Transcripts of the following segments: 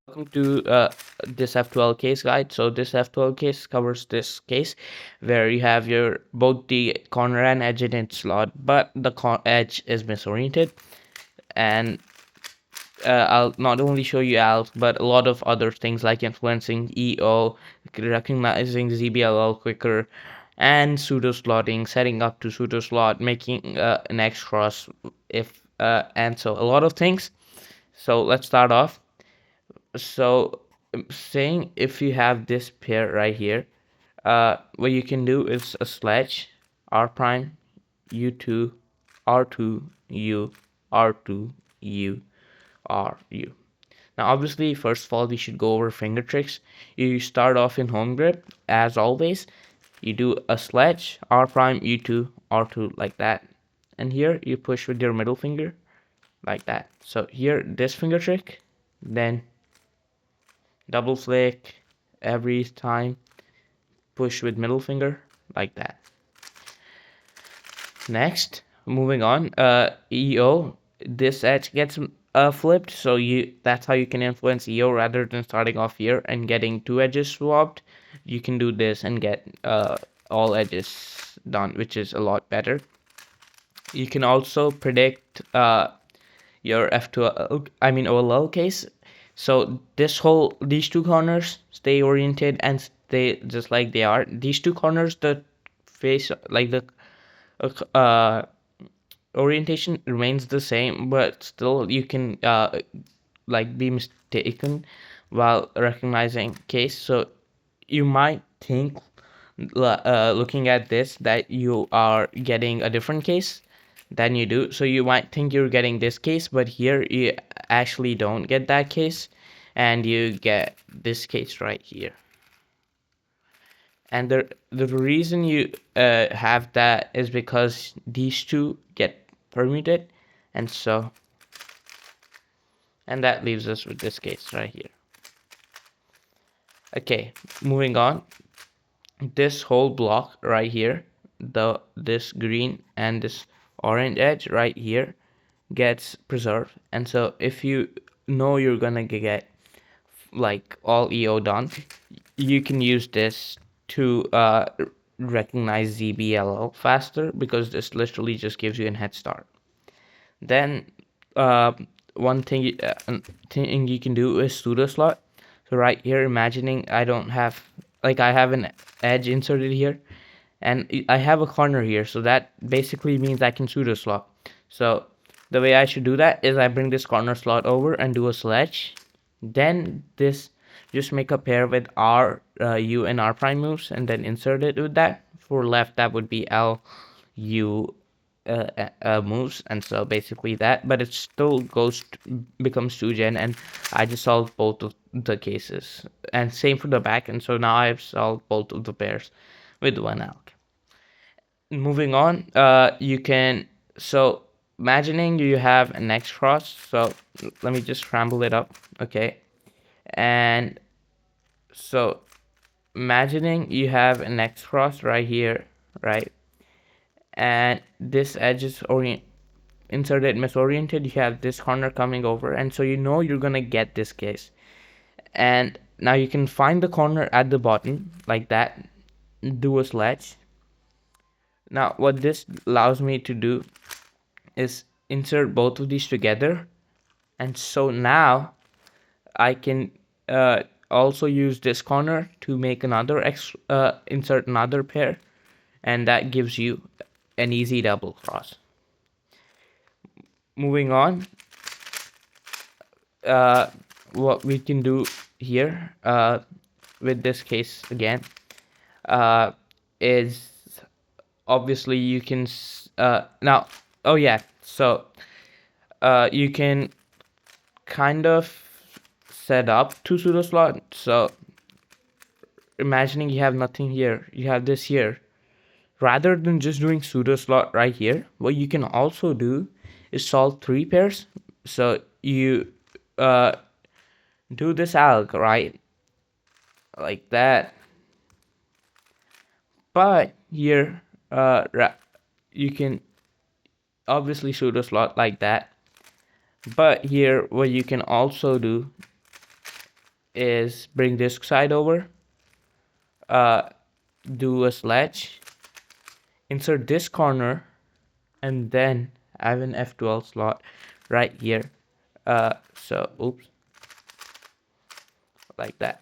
Welcome to this f2l case guide. So this f2l case covers this case where you have your both the corner and edge in its slot, but the edge is misoriented. And I'll not only show you ALK, but a lot of other things like influencing EO, recognizing ZBLL quicker, and pseudo slotting, setting up to pseudo slot, making an X cross, if and so a lot of things. So let's start off. So saying if you have this pair right here, what you can do is a sledge r prime u2 r2 u r2 u r u. Now obviously first of all we should go over finger tricks. You start off in home grip as always. You do a sledge r prime u2 r2 like that, and here you push with your middle finger like that. So here this finger trick, then double flick every time, push with middle finger like that. Next, moving on, EO, this edge gets flipped, so that's how you can influence EO. Rather than starting off here and getting two edges swapped, you can do this and get all edges done, which is a lot better. You can also predict your f2l, I mean OLL case. So these two corners stay oriented and stay just like they are. These two corners, the face, like the uh, orientation remains the same, but still you can like be mistaken while recognizing case. So you might think looking at this that you are getting a different case than you do. So you might think you're getting this case, but here you actually don't get that case, and you get this case right here. And the reason you have that is because these two get permuted, and that leaves us with this case right here. Okay, moving on. This whole block right here, this green and this orange edge right here gets preserved. And so if you know you're gonna get like all EO done, you can use this to recognize ZBLL faster, because this literally just gives you a head start. Then uh, one thing you can do is pseudo slot. So right here, imagining I have an edge inserted here, and I have a corner here, so that basically means I can pseudo slot. So the way I should do that is I bring this corner slot over and do a sledge, then this just make a pair with R, U, and R prime moves, and then insert it with that. For left, that would be L, U moves, and so basically that. But it still becomes 2gen, and I just solved both of the cases, and same for the back. And so now I've solved both of the pairs with one alk. Moving on, you can imagining you have an X cross. So let me just scramble it up, okay. And so imagining you have an X cross right here, right, and this edge is inserted misoriented. You have this corner coming over, and so you know you're gonna get this case. And now you can find the corner at the bottom like that, do a sledge. Now what this allows me to do is insert both of these together, and so now I can also use this corner to make another insert another pair, and that gives you an easy double cross. Moving on, what we can do here with this case again is obviously you can now, oh yeah, so you can kind of set up to pseudo slot. So imagining you have nothing here, you have this here. Rather than just doing pseudo slot right here, what you can also do is solve three pairs. So you do this alg, right, like that. But here you can obviously pseudo slot like that. But here what you can also do is bring disk side over, do a sledge, insert this corner, and then have an f2l slot right here. So oops, like that.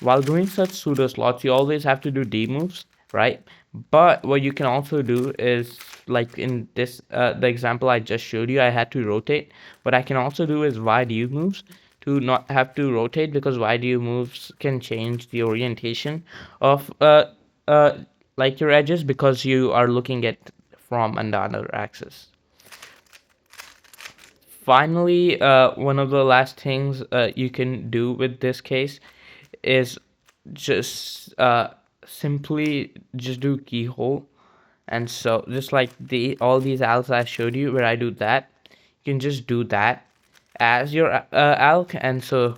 While doing such pseudo slots, you always have to do D moves, right? But what you can also do is, like in this the example I just showed you, I had to rotate. What I can also do is wide U moves to not have to rotate, because wide U moves can change the orientation of uh like your edges, because you are looking at from another axis. Finally, one of the last things you can do with this case is just simply just do keyhole. And so just like all these algs I showed you where I do that, you can just do that as your alg. And so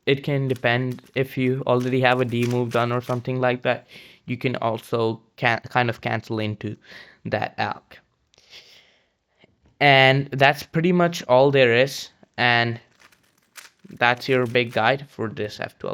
it can depend, if you already have a D move done or something like that, you can also kind of cancel into that alg. And that's pretty much all there is, and that's your big guide for this f2l.